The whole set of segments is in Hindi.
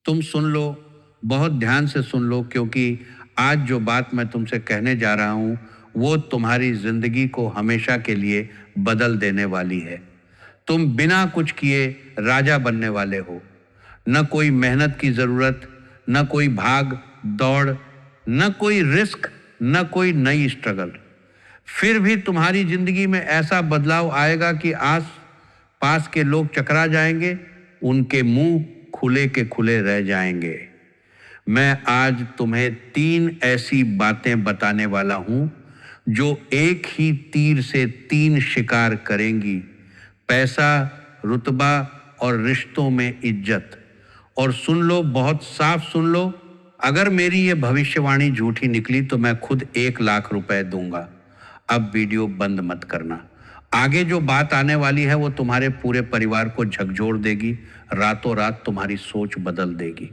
तुम सुन लो, बहुत ध्यान से सुन लो, क्योंकि आज जो बात मैं तुमसे कहने जा रहा हूँ वो तुम्हारी जिंदगी को हमेशा के लिए बदल देने वाली है। तुम बिना कुछ किए राजा बनने वाले हो। न कोई मेहनत की जरूरत, न कोई भाग दौड़, न कोई रिस्क, न कोई नई स्ट्रगल। फिर भी तुम्हारी जिंदगी में ऐसा बदलाव आएगा कि आस पास के लोग चकरा जाएंगे, उनके मुंह खुले के खुले रह जाएंगे। मैं आज तुम्हें 3 ऐसी बातें बताने वाला हूं जो एक ही तीर से 3 शिकार करेंगी: पैसा, रुतबा और रिश्तों में इज्जत। और सुन लो, बहुत साफ सुन लो, अगर मेरी ये भविष्यवाणी झूठी निकली तो मैं खुद 1 लाख रुपए दूंगा। अब वीडियो बंद मत करना। आगे जो बात आने वाली है वो तुम्हारे पूरे परिवार को झकझोर देगी, रातों रात तुम्हारी सोच बदल देगी।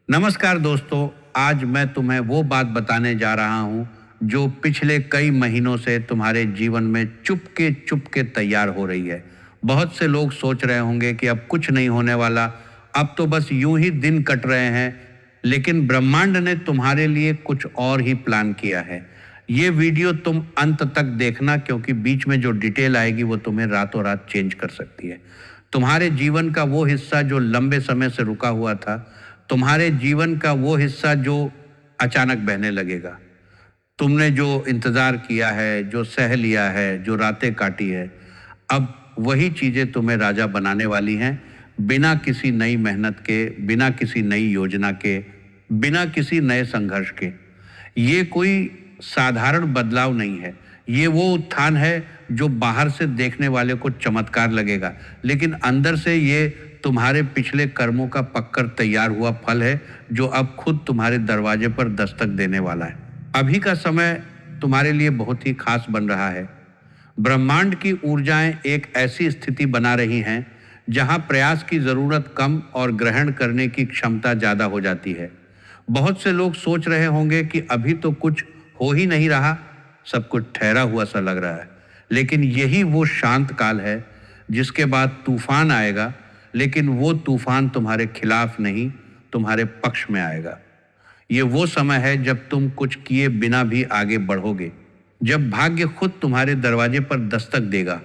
नमस्कार दोस्तों, आज मैं तुम्हें वो बात बताने जा रहा हूं जो पिछले कई महीनों से तुम्हारे जीवन में चुपके तैयार हो रही है। बहुत से लोग सोच रहे होंगे कि अब कुछ नहीं होने वाला, अब तो बस यूं ही दिन कट रहे हैं, लेकिन ब्रह्मांड ने तुम्हारे लिए कुछ और ही प्लान किया है। ये वीडियो तुम अंत तक देखना, क्योंकि बीच में जो डिटेल आएगी वो तुम्हें रातों रात चेंज कर सकती है। तुम्हारे जीवन का वो हिस्सा जो लंबे समय से रुका हुआ था, तुम्हारे जीवन का वो हिस्सा जो अचानक बहने लगेगा। तुमने जो इंतजार किया है, जो सह लिया है, जो रातें काटी है, अब वही चीजें तुम्हें राजा बनाने वाली हैं, बिना किसी नई मेहनत के, बिना किसी नई योजना के, बिना किसी नए संघर्ष के। ये कोई साधारण बदलाव नहीं है, ये वो उत्थान है जो बाहर से देखने वाले को चमत्कार लगेगा, लेकिन अंदर से ये तुम्हारे पिछले कर्मों का पककर तैयार हुआ फल है, जो अब खुद तुम्हारे दरवाजे पर दस्तक देने वाला है। अभी का समय तुम्हारे लिए बहुत ही खास बन रहा है। ब्रह्मांड की ऊर्जाएं एक ऐसी स्थिति बना रही हैं जहां प्रयास की जरूरत कम और ग्रहण करने की क्षमता ज्यादा हो जाती है। बहुत से लोग सोच रहे होंगे कि अभी तो कुछ हो ही नहीं रहा, सब कुछ ठहरा हुआ सा लग रहा है, लेकिन यही वो शांत काल है जिसके बाद तूफान आएगा, लेकिन वो तूफान तुम्हारे खिलाफ नहीं, तुम्हारे पक्ष में आएगा। ये वो समय है जब तुम कुछ किए बिना भी आगे बढ़ोगे, जब भाग्य खुद तुम्हारे दरवाजे पर दस्तक देगा।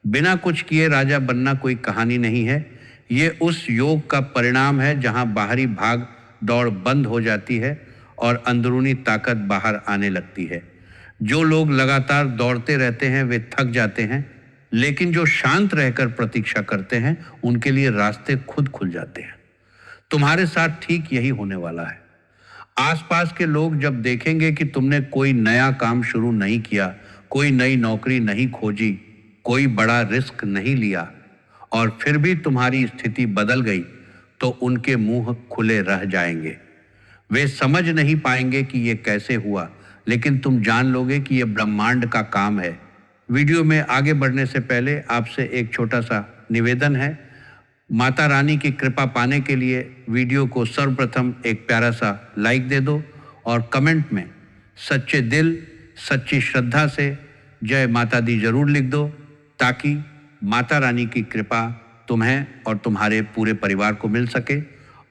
बिना कुछ किए राजा बनना कोई कहानी नहीं है, ये उस योग का परिणाम है जहां बाहरी भाग दौड़ बंद हो जाती है और अंदरूनी ताकत बाहर आने लगती है। जो लोग लगातार दौड़ते रहते हैं वे थक जाते हैं, लेकिन जो शांत रहकर प्रतीक्षा करते हैं उनके लिए रास्ते खुद खुल जाते हैं। तुम्हारे साथ ठीक यही होने वाला है। आसपास के लोग जब देखेंगे कि तुमने कोई नया काम शुरू नहीं किया, कोई नई नौकरी नहीं खोजी, कोई बड़ा रिस्क नहीं लिया, और फिर भी तुम्हारी स्थिति बदल गई, तो उनके मुंह खुले रह जाएंगे। वे समझ नहीं पाएंगे कि ये कैसे हुआ, लेकिन तुम जान लोगे कि ये ब्रह्मांड का काम है। वीडियो में आगे बढ़ने से पहले आपसे एक छोटा सा निवेदन है। माता रानी की कृपा पाने के लिए वीडियो को सर्वप्रथम एक प्यारा सा लाइक दे दो और कमेंट में सच्चे दिल, सच्ची श्रद्धा से जय माता दी जरूर लिख दो, ताकि माता रानी की कृपा तुम्हें और तुम्हारे पूरे परिवार को मिल सके।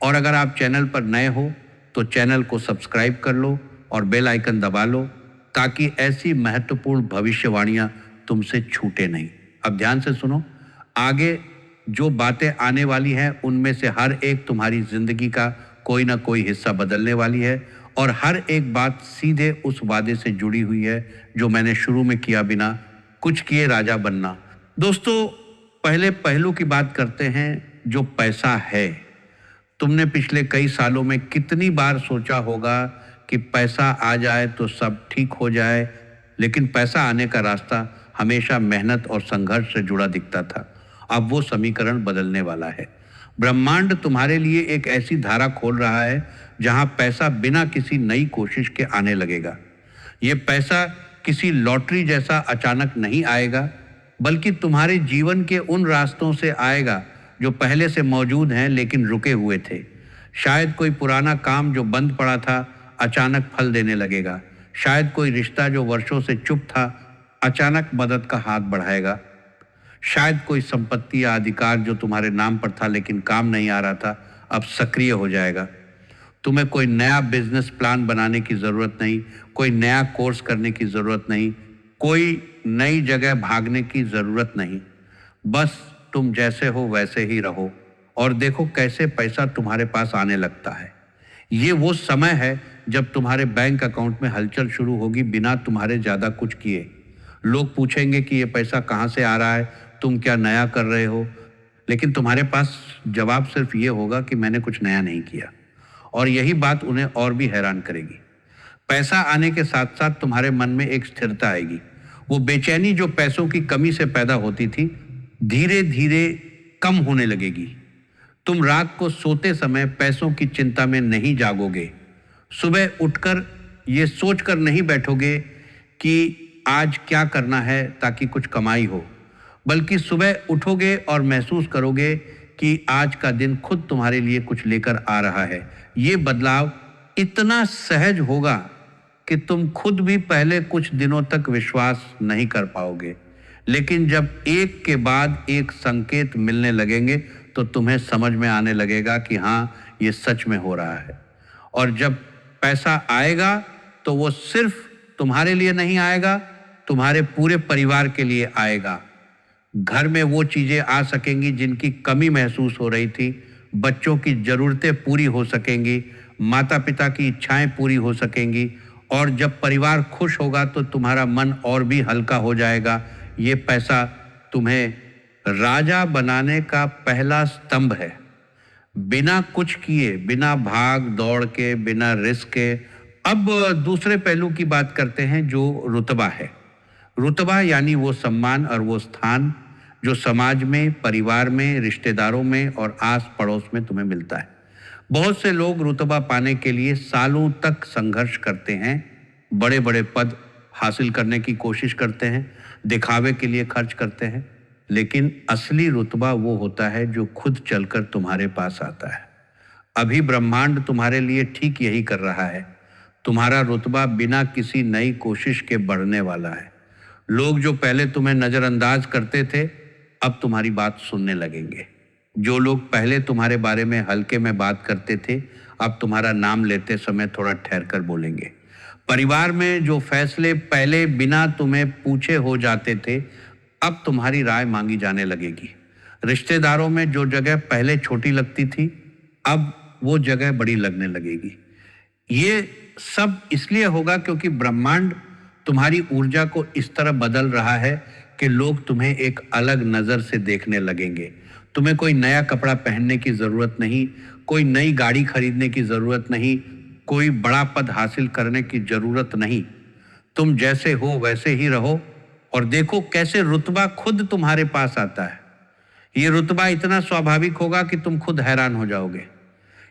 और अगर आप चैनल पर नए हो तो चैनल को सब्सक्राइब कर लो और बेल आइकन दबा लो, ताकि ऐसी महत्वपूर्ण भविष्यवाणियां तुमसे छूटे नहीं। अब ध्यान से सुनो, आगे जो बातें आने वाली हैं उनमें से हर एक तुम्हारी जिंदगी का कोई ना कोई हिस्सा बदलने वाली है, और हर एक बात सीधे उस वादे से जुड़ी हुई है जो मैंने शुरू में किया, बिना कुछ किए राजा बनना। दोस्तों, पहले पहलू की बात करते हैं, जो पैसा है। तुमने पिछले कई सालों में कितनी बार सोचा होगा कि पैसा आ जाए तो सब ठीक हो जाए, लेकिन पैसा आने का रास्ता हमेशा मेहनत और संघर्ष से जुड़ा दिखता था। अब वो समीकरण बदलने वाला है। ब्रह्मांड तुम्हारे लिए एक ऐसी धारा खोल रहा है जहां पैसा बिना किसी नई कोशिश के आने लगेगा। ये पैसा किसी लॉटरी जैसा अचानक नहीं आएगा, बल्कि तुम्हारे जीवन के उन रास्तों से आएगा जो पहले से मौजूद हैं लेकिन रुके हुए थे। शायद कोई पुराना काम जो बंद पड़ा था अचानक फल देने लगेगा। शायद कोई रिश्ता जो वर्षों से चुप था अचानक मदद का हाथ बढ़ाएगा। शायद कोई संपत्ति या अधिकार जो तुम्हारे नाम पर था लेकिन काम नहीं आ रहा था, अब सक्रिय हो जाएगा। तुम्हें कोई नया बिजनेस प्लान बनाने की ज़रूरत नहीं, कोई नया कोर्स करने की ज़रूरत नहीं, कोई नई जगह भागने की ज़रूरत नहीं। बस तुम जैसे हो वैसे ही रहो और देखो कैसे पैसा तुम्हारे पास आने लगता है। ये वो समय है जब तुम्हारे बैंक अकाउंट में हलचल शुरू होगी बिना तुम्हारे ज़्यादा कुछ किए। लोग पूछेंगे कि ये पैसा कहाँ से आ रहा है, तुम क्या नया कर रहे हो, लेकिन तुम्हारे पास जवाब सिर्फ ये होगा कि मैंने कुछ नया नहीं किया। और यही बात उन्हें और भी हैरान करेगी। पैसा आने के साथ साथ तुम्हारे मन में एक स्थिरता आएगी। वो बेचैनी जो पैसों की कमी से पैदा होती थी, धीरे धीरे कम होने लगेगी। तुम रात को सोते समय पैसों की चिंता में नहीं जागोगे। सुबह उठकर ये सोचकर नहीं बैठोगे कि आज क्या करना है ताकि कुछ कमाई हो, बल्कि सुबह उठोगे और महसूस करोगे कि आज का दिन खुद तुम्हारे लिए कुछ लेकर आ रहा है। ये बदलाव इतना सहज होगा कि तुम खुद भी पहले कुछ दिनों तक विश्वास नहीं कर पाओगे, लेकिन जब एक के बाद एक संकेत मिलने लगेंगे तो तुम्हें समझ में आने लगेगा कि हाँ, ये सच में हो रहा है। और जब पैसा आएगा तो वो सिर्फ तुम्हारे लिए नहीं आएगा, तुम्हारे पूरे परिवार के लिए आएगा। घर में वो चीजें आ सकेंगी जिनकी कमी महसूस हो रही थी, बच्चों की जरूरतें पूरी हो सकेंगी, माता पिता की इच्छाएं पूरी हो सकेंगी। और जब परिवार खुश होगा तो तुम्हारा मन और भी हल्का हो जाएगा। ये पैसा तुम्हें राजा बनाने का पहला स्तंभ है। बिना कुछ किए, बिना भाग दौड़ के, बिना रिस्क के। अब दूसरे पहलू की बात करते हैं जो रुतबा है। रुतबा यानी वो सम्मान और वो स्थान जो समाज में, परिवार में, रिश्तेदारों में और आस पड़ोस में तुम्हें मिलता है। बहुत से लोग रुतबा पाने के लिए सालों तक संघर्ष करते हैं, बड़े बड़े पद हासिल करने की कोशिश करते हैं, दिखावे के लिए खर्च करते हैं, लेकिन असली रुतबा वो होता है जो खुद चलकर तुम्हारे पास आता है। अभी ब्रह्मांड तुम्हारे लिए ठीक यही कर रहा है। तुम्हारा रुतबा बिना किसी नई कोशिश के बढ़ने वाला है। लोग जो पहले तुम्हें नजरअंदाज करते थे, अब तुम्हारी बात सुनने लगेंगे। जो लोग पहले तुम्हारे बारे में हल्के में बात करते थे, अब तुम्हारा नाम लेते समय थोड़ा ठहर कर बोलेंगे। परिवार में जो फैसले पहले बिना तुम्हें पूछे हो जाते थे, अब तुम्हारी राय मांगी जाने लगेगी। रिश्तेदारों में जो जगह पहले छोटी लगती थी, अब वो जगह बड़ी लगने लगेगी। ये सब इसलिए होगा क्योंकि ब्रह्मांड तुम्हारी ऊर्जा को इस तरह बदल रहा है कि लोग तुम्हें एक अलग नजर से देखने लगेंगे। तुम्हें कोई नया कपड़ा पहनने की जरूरत नहीं, कोई नई गाड़ी खरीदने की जरूरत नहीं, कोई बड़ा पद हासिल करने की जरूरत नहीं। तुम जैसे हो वैसे ही रहो और देखो कैसे रुतबा खुद तुम्हारे पास आता है। ये रुतबा इतना स्वाभाविक होगा कि तुम खुद हैरान हो जाओगे।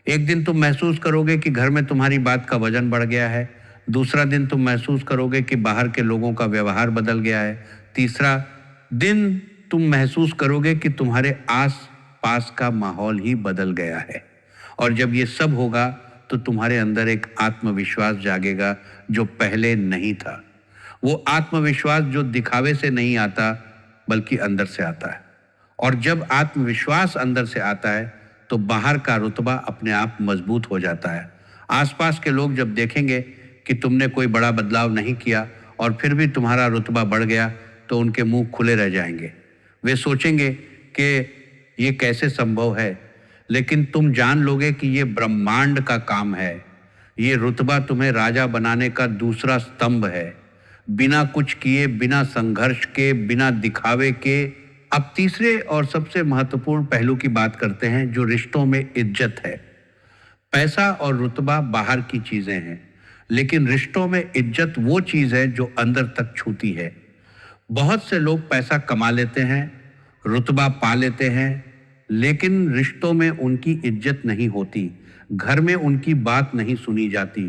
एक दिन तुम महसूस करोगे कि घर में तुम्हारी बात का वजन बढ़ गया है। दूसरा दिन तुम महसूस करोगे कि बाहर के लोगों का व्यवहार बदल गया है। तीसरा दिन तुम महसूस करोगे कि तुम्हारे आस पास का माहौल ही बदल गया है। और जब ये सब होगा तो तुम्हारे अंदर एक आत्मविश्वास जागेगा जो पहले नहीं था। वो आत्मविश्वास जो दिखावे से नहीं आता बल्कि अंदर से आता है। और जब आत्मविश्वास अंदर से आता है तो बाहर का रुतबा अपने आप मजबूत हो जाता है। आसपास के लोग जब देखेंगे कि तुमने कोई बड़ा बदलाव नहीं किया और फिर भी तुम्हारा रुतबा बढ़ गया, तो उनके मुंह खुले रह जाएंगे। वे सोचेंगे कि ये कैसे संभव है, लेकिन तुम जान लोगे कि ये ब्रह्मांड का काम है। ये रुतबा तुम्हें राजा बनाने का दूसरा स्तंभ है, बिना कुछ किए, बिना संघर्ष के, बिना दिखावे के। अब तीसरे और सबसे महत्वपूर्ण पहलू की बात करते हैं जो रिश्तों में इज्जत है। पैसा और रुतबा बाहर की चीजें हैं, लेकिन रिश्तों में इज्जत वो चीज है जो अंदर तक छूती है। बहुत से लोग पैसा कमा लेते हैं, रुतबा पा लेते हैं, लेकिन रिश्तों में उनकी इज्जत नहीं होती, घर में उनकी बात नहीं सुनी जाती।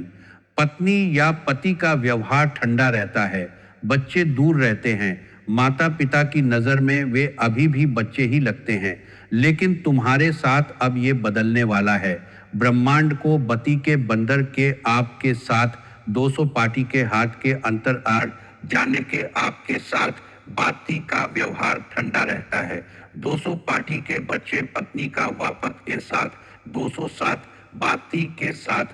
पत्नी या पति का व्यवहार ठंडा रहता है, बच्चे दूर रहते हैं, माता पिता की नज़र में वे अभी भी बच्चे ही लगते हैं। लेकिन तुम्हारे साथ अब ये बदलने वाला है। ब्रह्मांड को बती के बंदर के आपके साथ 200 पाटी के हाथ के अंतर आ जाने के आपके साथ बाती का व्यवहार ठंडा रहता है। 200 पाटी के बच्चे पत्नी का वापस के साथ 207 बाती के साथ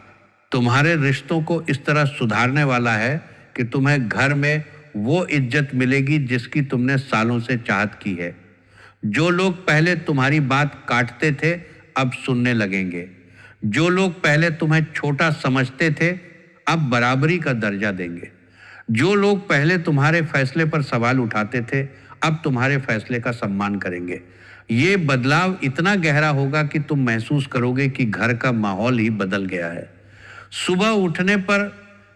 तुम्हारे रिश्तों को इस तरह सुधारने वाला है कि तुम्हें घर में वो इज्जत मिलेगी जिसकी तुमने सालों से चाहत की है। जो लोग पहले तुम्हारी बात काटते थे अब सुनने लगेंगे। जो लोग पहले तुम्हें छोटा समझते थे अब बराबरी का दर्जा देंगे। जो लोग पहले तुम्हारे फैसले पर सवाल उठाते थे अब तुम्हारे फैसले का सम्मान करेंगे। ये बदलाव इतना गहरा होगा कि तुम महसूस करोगे कि घर का माहौल ही बदल गया है। सुबह उठने पर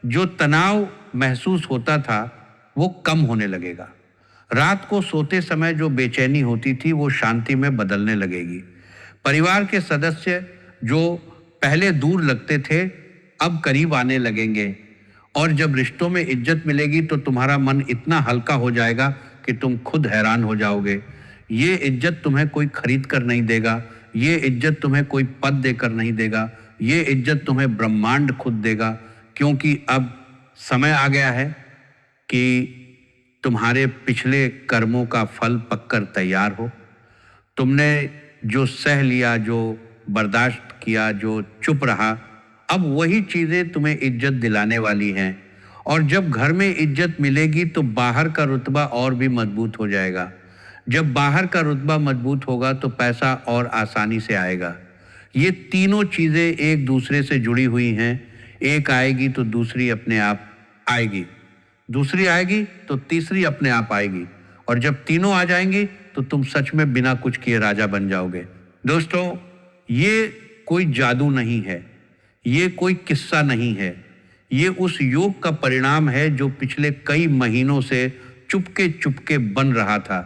जो तनाव महसूस होता था वो कम होने लगेगा। रात को सोते समय जो बेचैनी होती थी वो शांति में बदलने लगेगी। परिवार के सदस्य जो पहले दूर लगते थे अब करीब आने लगेंगे। और जब रिश्तों में इज्जत मिलेगी तो तुम्हारा मन इतना हल्का हो जाएगा कि तुम खुद हैरान हो जाओगे। ये इज्जत तुम्हें कोई खरीद कर नहीं देगा। ये इज्जत तुम्हें कोई पद देकर नहीं देगा। ये इज्जत तुम्हें ब्रह्मांड खुद देगा, क्योंकि अब समय आ गया है कि तुम्हारे पिछले कर्मों का फल पककर तैयार हो। तुमने जो सह लिया, जो बर्दाश्त किया, जो चुप रहा, अब वही चीज़ें तुम्हें इज्जत दिलाने वाली हैं। और जब घर में इज्जत मिलेगी तो बाहर का रुतबा और भी मजबूत हो जाएगा। जब बाहर का रुतबा मजबूत होगा तो पैसा और आसानी से आएगा। ये तीनों चीज़ें एक दूसरे से जुड़ी हुई हैं। एक आएगी तो दूसरी अपने आप आएगी, दूसरी आएगी तो तीसरी अपने आप आएगी, और जब तीनों आ जाएंगी तो तुम सच में बिना कुछ किए राजा बन जाओगे। दोस्तों, ये कोई जादू नहीं है, ये कोई किस्सा नहीं है, ये उस योग का परिणाम है जो पिछले कई महीनों से चुपके चुपके बन रहा था।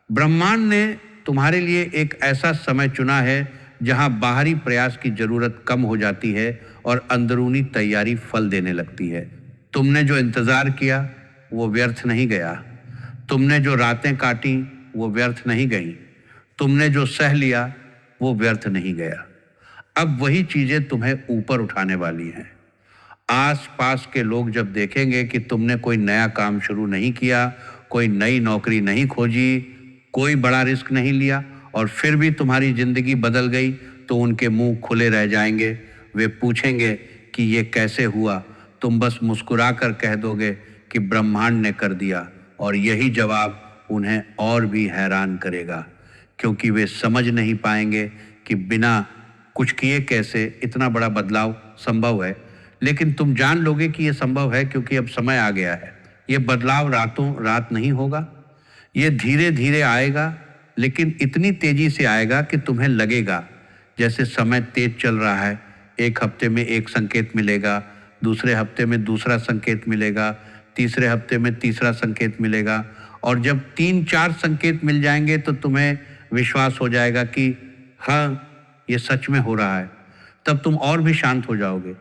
ब्रह्मांड ने तुम्हारे लिए एक ऐसा समय चुना है जहां बाहरी प्रयास की जरूरत कम हो जाती है और अंदरूनी तैयारी फल देने लगती है। तुमने जो इंतजार किया वो व्यर्थ नहीं गया। तुमने जो रातें काटी वो व्यर्थ नहीं गई। तुमने जो सह लिया वो व्यर्थ नहीं गया। अब वही चीजें तुम्हें ऊपर उठाने वाली हैं। आस पास के लोग जब देखेंगे कि तुमने कोई नया काम शुरू नहीं किया, कोई नई नौकरी नहीं खोजी, कोई बड़ा रिस्क नहीं लिया, और फिर भी तुम्हारी जिंदगी बदल गई, तो उनके मुंह खुले रह जाएंगे। वे पूछेंगे कि ये कैसे हुआ। तुम बस मुस्कुरा कर कह दोगे कि ब्रह्मांड ने कर दिया, और यही जवाब उन्हें और भी हैरान करेगा, क्योंकि वे समझ नहीं पाएंगे कि बिना कुछ किए कैसे इतना बड़ा बदलाव संभव है। लेकिन तुम जान लोगे कि यह संभव है, क्योंकि अब समय आ गया है। ये बदलाव रातों रात नहीं होगा, ये धीरे धीरे आएगा, लेकिन इतनी तेजी से आएगा कि तुम्हें लगेगा जैसे समय तेज चल रहा है। एक हफ्ते में एक संकेत मिलेगा, दूसरे हफ्ते में दूसरा संकेत मिलेगा, तीसरे हफ्ते में तीसरा संकेत मिलेगा, और जब 3-4 संकेत मिल जाएंगे तो तुम्हें विश्वास हो जाएगा कि हाँ, ये सच में हो रहा है। तब तुम और भी शांत हो जाओगे,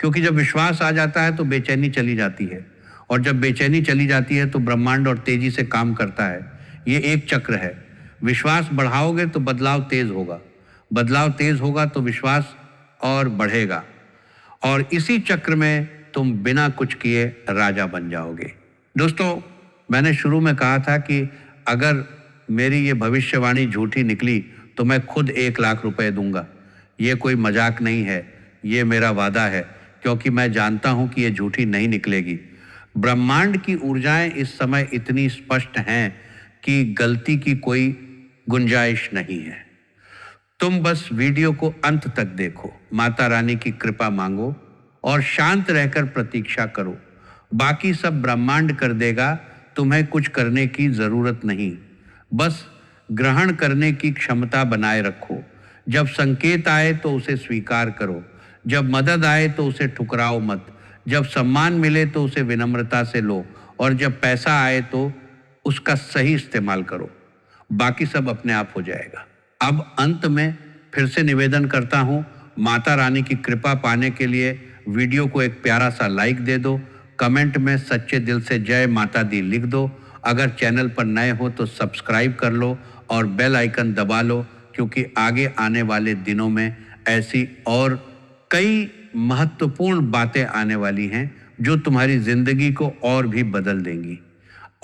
क्योंकि जब विश्वास आ जाता है तो बेचैनी चली जाती है, और जब बेचैनी चली जाती है तो ब्रह्मांड और तेजी से काम करता है। ये एक चक्र है। विश्वास बढ़ाओगे तो बदलाव तेज होगा, बदलाव तेज होगा तो विश्वास और बढ़ेगा, और इसी चक्र में तुम बिना कुछ किए राजा बन जाओगे। दोस्तों, मैंने शुरू में कहा था कि अगर मेरी ये भविष्यवाणी झूठी निकली तो मैं खुद 1 लाख रुपए दूंगा। ये कोई मजाक नहीं है, ये मेरा वादा है, क्योंकि मैं जानता हूं कि ये झूठी नहीं निकलेगी। ब्रह्मांड की ऊर्जाएं इस समय इतनी स्पष्ट हैं कि गलती की कोई गुंजाइश नहीं है। तुम बस वीडियो को अंत तक देखो, माता रानी की कृपा मांगो और शांत रहकर प्रतीक्षा करो। बाकी सब ब्रह्मांड कर देगा, तुम्हें कुछ करने की जरूरत नहीं। बस ग्रहण करने की क्षमता बनाए रखो। जब संकेत आए तो उसे स्वीकार करो, जब मदद आए तो उसे ठुकराओ मत, जब सम्मान मिले तो उसे विनम्रता से लो, और जब पैसा आए तो उसका सही इस्तेमाल करो। बाकी सब अपने आप हो जाएगा। अब अंत में फिर से निवेदन करता हूँ, माता रानी की कृपा पाने के लिए वीडियो को एक प्यारा सा लाइक दे दो, कमेंट में सच्चे दिल से जय माता दी लिख दो। अगर चैनल पर नए हो तो सब्सक्राइब कर लो और बेल आइकन दबा लो, क्योंकि आगे आने वाले दिनों में ऐसी और कई महत्वपूर्ण बातें आने वाली हैं जो तुम्हारी जिंदगी को और भी बदल देंगी।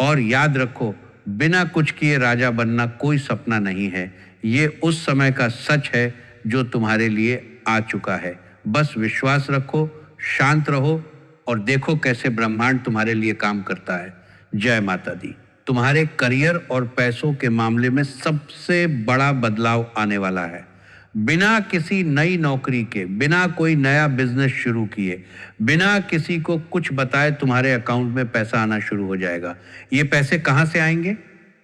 और याद रखो, बिना कुछ किए राजा बनना कोई सपना नहीं है, ये उस समय का सच है जो तुम्हारे लिए आ चुका है। बस विश्वास रखो, शांत रहो और देखो कैसे ब्रह्मांड तुम्हारे लिए काम करता है। जय माता दी। तुम्हारे करियर और पैसों के मामले में सबसे बड़ा बदलाव आने वाला है। बिना किसी नई नौकरी के, बिना कोई नया बिजनेस शुरू किए, बिना किसी को कुछ बताए तुम्हारे अकाउंट में पैसा आना शुरू हो जाएगा। ये पैसे कहाँ से आएंगे,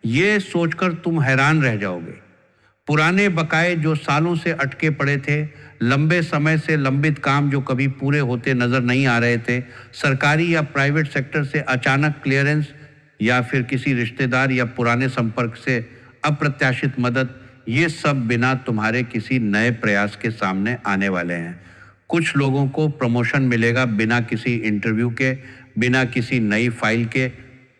ये सोचकर तुम हैरान रह जाओगे। पुराने बकाए जो सालों से अटके पड़े थे, लंबे समय से लंबित काम जो कभी पूरे होते नजर नहीं आ रहे थे, सरकारी या प्राइवेट सेक्टर से अचानक क्लियरेंस या फिर किसी रिश्तेदार या पुराने संपर्क से अप्रत्याशित मदद, ये सब बिना तुम्हारे किसी नए प्रयास के सामने आने वाले हैं। कुछ लोगों को प्रमोशन मिलेगा बिना किसी इंटरव्यू के, बिना किसी नई फाइल के,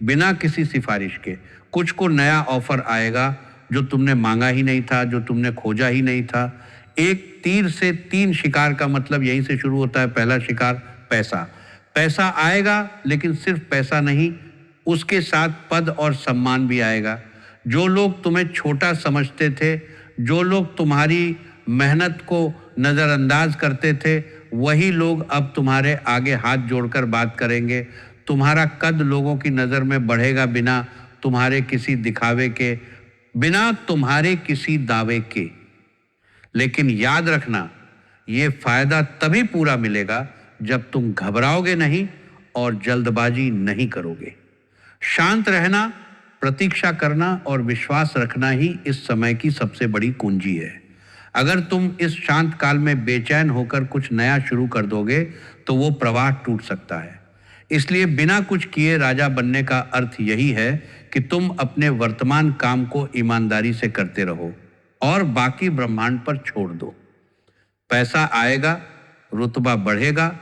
बिना किसी सिफारिश के। कुछ को नया ऑफर आएगा जो तुमने मांगा ही नहीं था, जो तुमने खोजा ही नहीं था। एक तीर से 3 शिकार का मतलब यहीं से शुरू होता है। पहला शिकार पैसा। पैसा आएगा, लेकिन सिर्फ पैसा नहीं, उसके साथ पद और सम्मान भी आएगा। जो लोग तुम्हें छोटा समझते थे, जो लोग तुम्हारी मेहनत को नज़रअंदाज करते थे, वही लोग अब तुम्हारे आगे हाथ जोड़कर बात करेंगे। तुम्हारा कद लोगों की नज़र में बढ़ेगा बिना तुम्हारे किसी दिखावे के, बिना तुम्हारे किसी दावे के। लेकिन याद रखना, ये फायदा तभी पूरा मिलेगा जब तुम घबराओगे नहीं और जल्दबाजी नहीं करोगे। शांत रहना, प्रतीक्षा करना और विश्वास रखना ही इस समय की सबसे बड़ी कुंजी है। अगर तुम इस शांत काल में बेचैन होकर कुछ नया शुरू कर दोगे तो वो प्रवाह टूट सकता है। इसलिए बिना कुछ किए राजा बनने का अर्थ यही है कि तुम अपने वर्तमान काम को ईमानदारी से करते रहो और बाकी ब्रह्मांड पर छोड़ दो। पैसा आएगा, रुतबा बढ़ेगा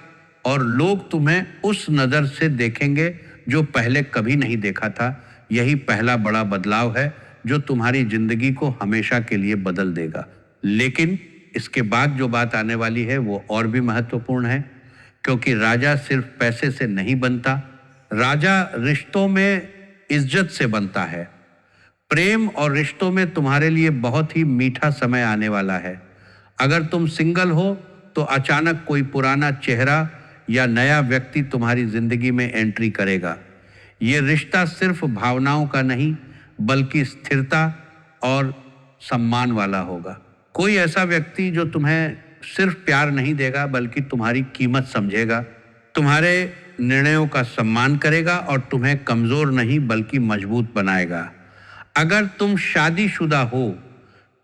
और लोग तुम्हें उस नज़र से देखेंगे जो पहले कभी नहीं देखा था। यही पहला बड़ा बदलाव है जो तुम्हारी जिंदगी को हमेशा के लिए बदल देगा। लेकिन इसके बाद जो बात आने वाली है वो और भी महत्वपूर्ण है, क्योंकि राजा सिर्फ पैसे से नहीं बनता, राजा रिश्तों में इज्जत से बनता है। प्रेम और रिश्तों में तुम्हारे लिए बहुत ही मीठा समय आने वाला है। अगर तुम सिंगल हो तो अचानक कोई पुराना चेहरा या नया व्यक्ति तुम्हारी जिंदगी में एंट्री करेगा। ये रिश्ता सिर्फ भावनाओं का नहीं, बल्कि स्थिरता और सम्मान वाला होगा। कोई ऐसा व्यक्ति जो तुम्हें सिर्फ प्यार नहीं देगा, बल्कि तुम्हारी कीमत समझेगा, तुम्हारे निर्णयों का सम्मान करेगा और तुम्हें कमजोर नहीं बल्कि मजबूत बनाएगा। अगर तुम शादीशुदा हो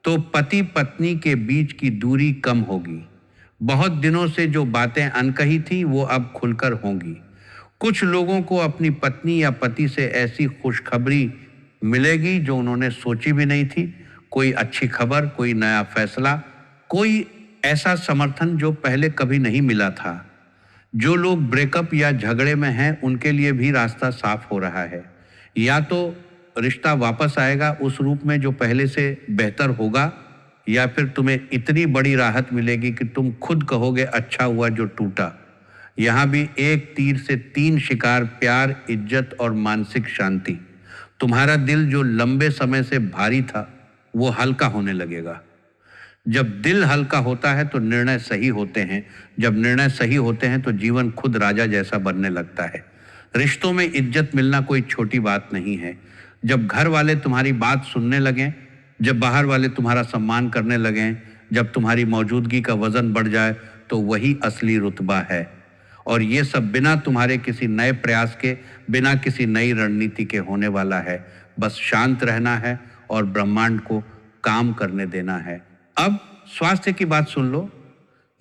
तो पति पत्नी के बीच की दूरी कम होगी। बहुत दिनों से जो बातें अनकही थी वो अब खुलकर होंगी। कुछ लोगों को अपनी पत्नी या पति से ऐसी खुशखबरी मिलेगी जो उन्होंने सोची भी नहीं थी। कोई अच्छी खबर, कोई नया फैसला, कोई ऐसा समर्थन जो पहले कभी नहीं मिला था। जो लोग ब्रेकअप या झगड़े में हैं उनके लिए भी रास्ता साफ हो रहा है। या तो रिश्ता वापस आएगा उस रूप में जो पहले से बेहतर होगा, या फिर तुम्हें इतनी बड़ी राहत मिलेगी कि तुम खुद कहोगे अच्छा हुआ जो टूटा। यहाँ भी एक तीर से 3 शिकार, प्यार, इज्जत और मानसिक शांति। तुम्हारा दिल जो लंबे समय से भारी था वो हल्का होने लगेगा। जब दिल हल्का होता है तो निर्णय सही होते हैं। जब निर्णय सही होते हैं तो जीवन खुद राजा जैसा बनने लगता है। रिश्तों में इज्जत मिलना कोई छोटी बात नहीं है। जब घर वाले तुम्हारी बात सुनने लगें, जब बाहर वाले तुम्हारा सम्मान करने लगें, जब तुम्हारी मौजूदगी का वजन बढ़ जाए, तो वही असली रुतबा है। और ये सब बिना तुम्हारे किसी नए प्रयास के, बिना किसी नई रणनीति के होने वाला है। बस शांत रहना है और ब्रह्मांड को काम करने देना है। अब स्वास्थ्य की बात सुन लो।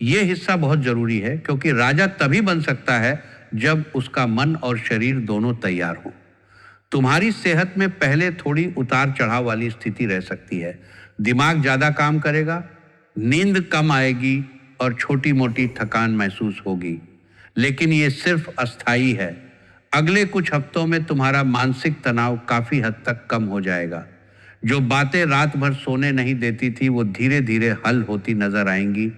ये हिस्सा बहुत जरूरी है, क्योंकि राजा तभी बन सकता है जब उसका मन और शरीर दोनों तैयार हो। तुम्हारी सेहत में पहले थोड़ी उतार चढ़ाव वाली स्थिति रह सकती है। दिमाग ज्यादा काम करेगा, नींद कम आएगी और छोटी मोटी थकान महसूस होगी, लेकिन ये सिर्फ अस्थाई है। अगले कुछ हफ्तों में तुम्हारा मानसिक तनाव काफी हद तक कम हो जाएगा। जो बातें रात भर सोने नहीं देती थी वो धीरे धीरे हल होती नजर आएंगी।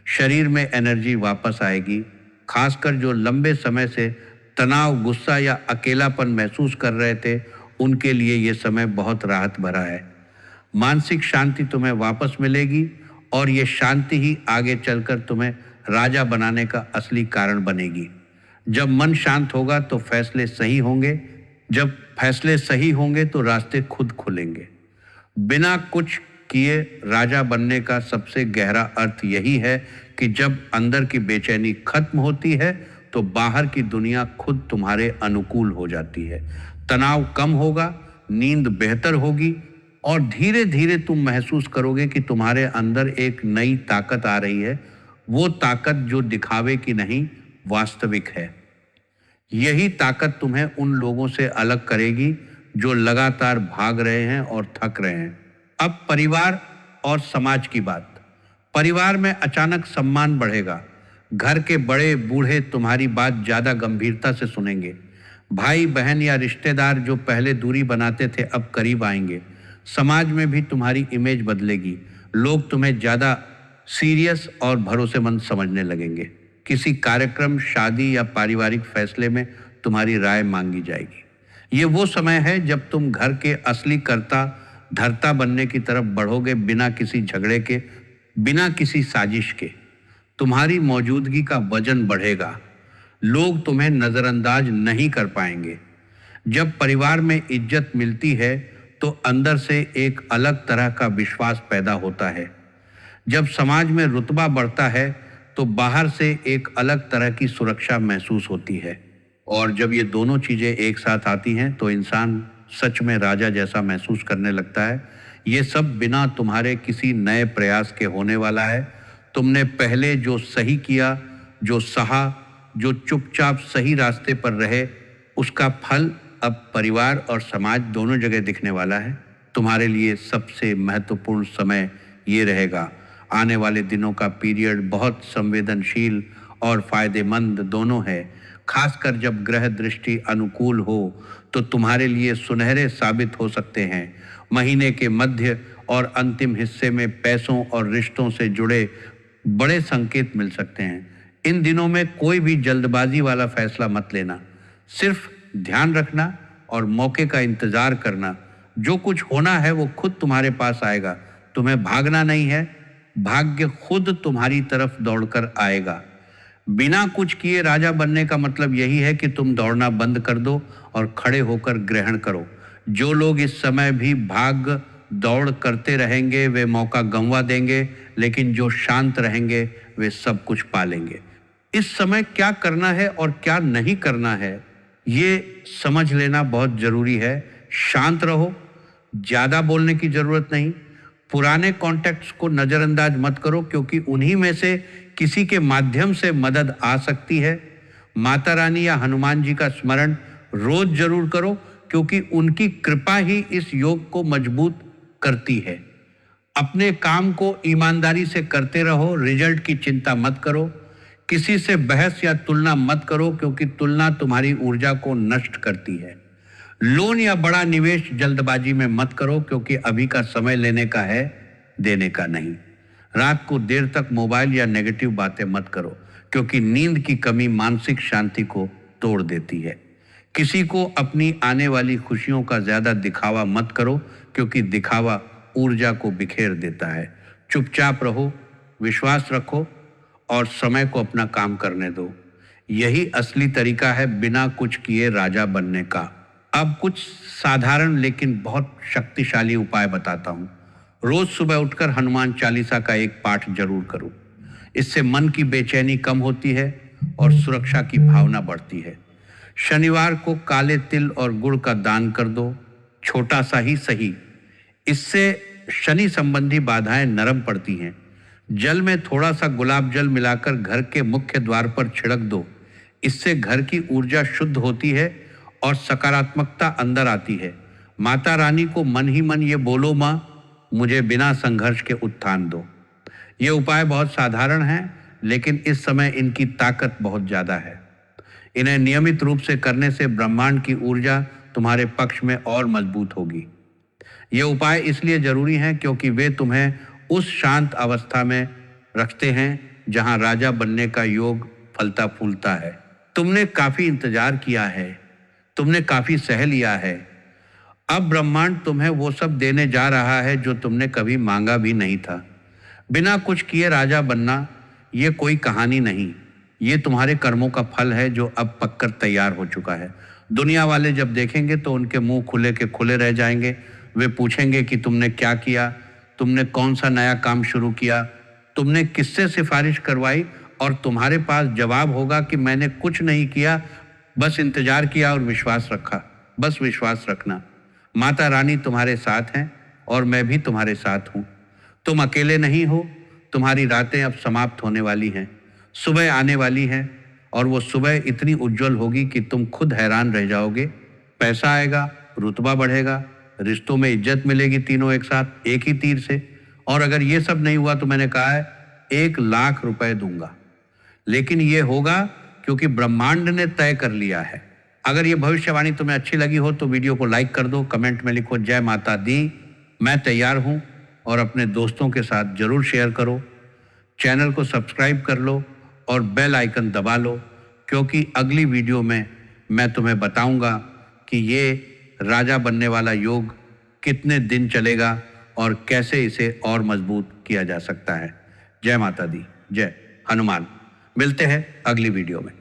शरीर में एनर्जी वापस आएगी। खासकर जो लंबे समय से तनाव, गुस्सा या अकेलापन महसूस कर रहे थे, उनके लिए ये समय बहुत राहत भरा है। मानसिक शांति तुम्हें वापस मिलेगी और ये शांति ही आगे चलकर तुम्हें राजा बनाने का असली कारण बनेगी। जब मन शांत होगा तो फैसले सही होंगे, जब फैसले सही होंगे तो रास्ते खुद खुलेंगे। बिना कुछ किए राजा बनने का सबसे गहरा अर्थ यही है कि जब अंदर की बेचैनी खत्म होती है तो बाहर की दुनिया खुद तुम्हारे अनुकूल हो जाती है। तनाव कम होगा, नींद बेहतर होगी और धीरे धीरे तुम महसूस करोगे कि तुम्हारे अंदर एक नई ताकत आ रही है। वो ताकत जो दिखावे की नहीं, वास्तविक है। यही ताकत तुम्हें उन लोगों से अलग करेगी जो लगातार भाग रहे हैं और थक रहे हैं। अब परिवार और समाज की बात। परिवार में अचानक सम्मान बढ़ेगा। घर के बड़े बूढ़े तुम्हारी बात ज्यादा गंभीरता से सुनेंगे। भाई बहन या रिश्तेदार जो पहले दूरी बनाते थे अब करीब आएंगे। समाज में भी तुम्हारी इमेज बदलेगी। लोग तुम्हें ज्यादा सीरियस और भरोसेमंद समझने लगेंगे। किसी कार्यक्रम, शादी या पारिवारिक फैसले में तुम्हारी राय मांगी जाएगी। ये वो समय है जब तुम घर के असली कर्ता धर्ता बनने की तरफ बढ़ोगे, बिना किसी झगड़े के, बिना किसी साजिश के। तुम्हारी मौजूदगी का वजन बढ़ेगा। लोग तुम्हें नजरअंदाज नहीं कर पाएंगे। जब परिवार में इज्जत मिलती है तो अंदर से एक अलग तरह का विश्वास पैदा होता है। जब समाज में रुतबा बढ़ता है तो बाहर से एक अलग तरह की सुरक्षा महसूस होती है। और जब ये दोनों चीजें एक साथ आती हैं तो इंसान सच में राजा जैसा महसूस करने लगता है। ये सब बिना तुम्हारे किसी नए प्रयास के होने वाला है। तुमने पहले जो सही किया, जो सहा, जो चुपचाप सही रास्ते पर रहे, उसका फल अब परिवार और समाज दोनों जगह दिखने वाला है। तुम्हारे लिए सबसे महत्वपूर्ण समय ये रहेगा। आने वाले दिनों का पीरियड बहुत संवेदनशील और फायदेमंद दोनों है। खासकर जब ग्रह दृष्टि अनुकूल हो तो तुम्हारे लिए सुनहरे साबित हो सकते हैं। महीने के मध्य और अंतिम हिस्से में पैसों और रिश्तों से जुड़े बड़े संकेत मिल सकते हैं। इन दिनों में कोई भी जल्दबाजी वाला फैसला मत लेना। सिर्फ ध्यान रखना और मौके का इंतजार करना। जो कुछ होना है वो खुद तुम्हारे पास आएगा। तुम्हें भागना नहीं है, भाग्य खुद तुम्हारी तरफ दौड़कर आएगा। बिना कुछ किए राजा बनने का मतलब यही है कि तुम दौड़ना बंद कर दो और खड़े होकर ग्रहण करो। जो लोग इस समय भी भाग दौड़ करते रहेंगे वे मौका गंवा देंगे, लेकिन जो शांत रहेंगे वे सब कुछ पालेंगे। इस समय क्या करना है और क्या नहीं करना है ये समझ लेना बहुत जरूरी है। शांत रहो, ज्यादा बोलने की जरूरत नहीं। पुराने कॉन्टैक्ट्स को नजरअंदाज मत करो क्योंकि उन्हीं में से किसी के माध्यम से मदद आ सकती है। माता रानी या हनुमान जी का स्मरण रोज जरूर करो क्योंकि उनकी कृपा ही इस योग को मजबूत करती है। अपने काम को ईमानदारी से करते रहो, रिजल्ट की चिंता मत करो। किसी से बहस या तुलना मत करो क्योंकि तुलना तुम्हारी ऊर्जा को नष्ट करती है। लोन या बड़ा निवेश जल्दबाजी में मत करो क्योंकि अभी का समय लेने का है, देने का नहीं। रात को देर तक मोबाइल या नेगेटिव बातें मत करो क्योंकि नींद की कमी मानसिक शांति को तोड़ देती है। किसी को अपनी आने वाली खुशियों का ज्यादा दिखावा मत करो क्योंकि दिखावा ऊर्जा को बिखेर देता है। चुपचाप रहो, विश्वास रखो और समय को अपना काम करने दो। यही असली तरीका है बिना कुछ किए राजा बनने का। अब कुछ साधारण लेकिन बहुत शक्तिशाली उपाय बताता हूँ। रोज सुबह उठकर हनुमान चालीसा का एक पाठ जरूर करो। इससे मन की बेचैनी कम होती है और सुरक्षा की भावना बढ़ती है। शनिवार को काले तिल और गुड़ का दान कर दो, छोटा सा ही सही। इससे शनि संबंधी बाधाएं नरम पड़ती हैं। जल में थोड़ा सा गुलाब जल मिलाकर घर के मुख्य द्वार पर छिड़क दो। इससे घर की ऊर्जा शुद्ध होती है और सकारात्मकता अंदर आती है। माता रानी को मन ही मन ये बोलो, माँ मुझे बिना संघर्ष के उत्थान दो। ये उपाय बहुत साधारण हैं लेकिन इस समय इनकी ताकत बहुत ज्यादा है। इन्हें नियमित रूप से करने से ब्रह्मांड की ऊर्जा तुम्हारे पक्ष में और मजबूत होगी। ये उपाय इसलिए जरूरी हैं क्योंकि वे तुम्हें उस शांत अवस्था में रखते हैं जहां राजा बनने का योग फलता फूलता है। तुमने काफी इंतजार किया है, तुमने काफी सह लिया है। अब ब्रह्मांड तुम्हें वो सब देने जा रहा है जो तुमने कभी मांगा भी नहीं था। बिना कुछ किए राजा बनना ये कोई कहानी नहीं, ये तुम्हारे कर्मों का फल है जो अब पककर तैयार हो चुका है। दुनिया वाले जब देखेंगे तो उनके मुंह खुले के खुले रह जाएंगे। वे पूछेंगे कि तुमने क्या किया, तुमने कौन सा नया काम शुरू किया, तुमने किससे सिफारिश करवाई, और तुम्हारे पास जवाब होगा कि मैंने कुछ नहीं किया, बस इंतजार किया और विश्वास रखा। बस विश्वास रखना, माता रानी तुम्हारे साथ हैं और मैं भी तुम्हारे साथ हूँ। तुम अकेले नहीं हो, तुम्हारी रातें अब समाप्त होने वाली हैं, सुबह आने वाली है, और वो सुबह इतनी उज्जवल होगी कि तुम खुद हैरान रह जाओगे। पैसा आएगा, रुतबा बढ़ेगा, रिश्तों में इज्जत मिलेगी, तीनों एक साथ एक ही तीर से। और अगर ये सब नहीं हुआ तो मैंने कहा है 1,00,000 रुपए दूंगा, लेकिन ये होगा क्योंकि ब्रह्मांड ने तय कर लिया है। अगर ये भविष्यवाणी तुम्हें अच्छी लगी हो तो वीडियो को लाइक कर दो, कमेंट में लिखो जय माता दी, मैं तैयार हूँ, और अपने दोस्तों के साथ जरूर शेयर करो। चैनल को सब्सक्राइब कर लो और बेल आइकन दबा लो, क्योंकि अगली वीडियो में मैं तुम्हें बताऊंगा कि ये राजा बनने वाला योग कितने दिन चलेगा और कैसे इसे और मजबूत किया जा सकता है। जय माता दी, जय हनुमान। मिलते हैं अगली वीडियो में।